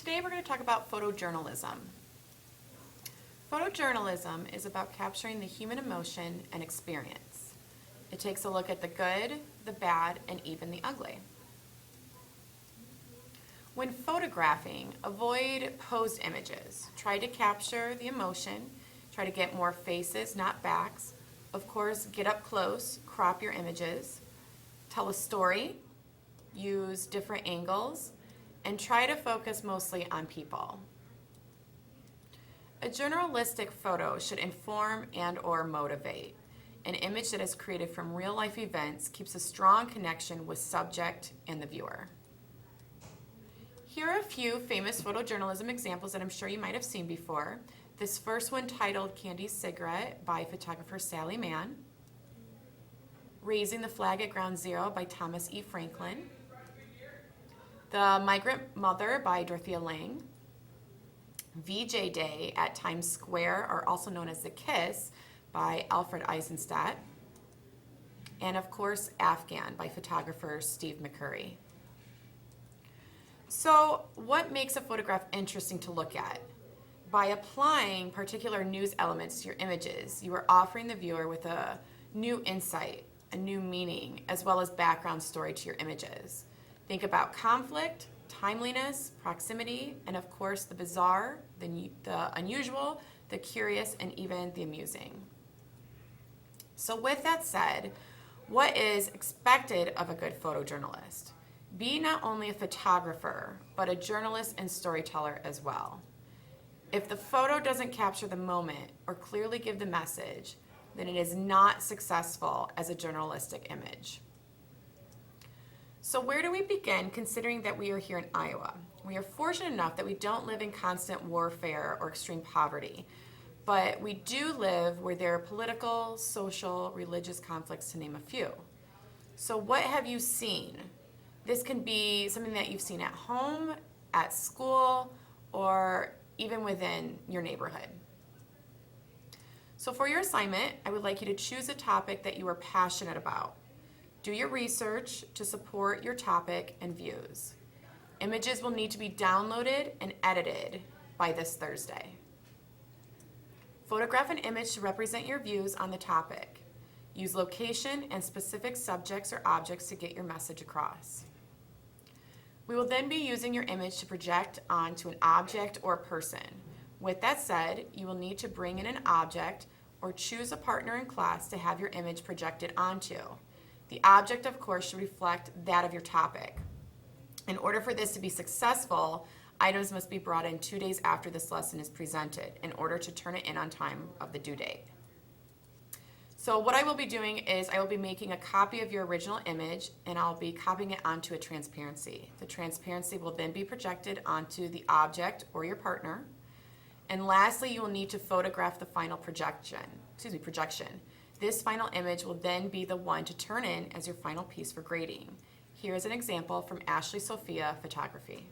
Today we're going to talk about photojournalism. Photojournalism is about capturing the human emotion and experience. It takes a look at the good, the bad, and even the ugly. When photographing, avoid posed images. Try to capture the emotion. Try to get more faces, not backs. Of course, get up close, crop your images. Tell a story, use different angles, and try to focus mostly on people. A journalistic photo should inform and/or motivate. An image that is created from real-life events keeps a strong connection with subject and the viewer. Here are a few famous photojournalism examples that I'm sure you might have seen before. This first one, titled Candy's Cigarette by photographer Sally Mann. Raising the Flag at Ground Zero by Thomas E. Franklin. The Migrant Mother by Dorothea Lange. VJ Day at Times Square, or also known as The Kiss, by Alfred Eisenstadt. And of course, Afghan by photographer Steve McCurry. So, what makes a photograph interesting to look at? By applying particular news elements to your images, you are offering the viewer with a new insight, a new meaning, as well as background story to your images. Think about conflict, timeliness, proximity, and of course the bizarre, the unusual, the curious, and even the amusing. So with that said, what is expected of a good photojournalist? Be not only a photographer, but a journalist and storyteller as well. If the photo doesn't capture the moment or clearly give the message, then it is not successful as a journalistic image. So where do we begin, considering that we are here in Iowa? We are fortunate enough that we don't live in constant warfare or extreme poverty, but we do live where there are political, social, religious conflicts, to name a few. So what have you seen? This can be something that you've seen at home, at school, or even within your neighborhood. So for your assignment, I would like you to choose a topic that you are passionate about. Do your research to support your topic and views. Images will need to be downloaded and edited by this Thursday. Photograph an image to represent your views on the topic. Use location and specific subjects or objects to get your message across. We will then be using your image to project onto an object or person. With that said, you will need to bring in an object or choose a partner in class to have your image projected onto. The object, of course, should reflect that of your topic. In order for this to be successful, items must be brought in 2 days after this lesson is presented in order to turn it in on time of the due date. So what I will be doing is I will be making a copy of your original image and I'll be copying it onto a transparency. The transparency will then be projected onto the object or your partner. And lastly, you will need to photograph the final projection. This final image will then be the one to turn in as your final piece for grading. Here is an example from Ashley Sophia Photography.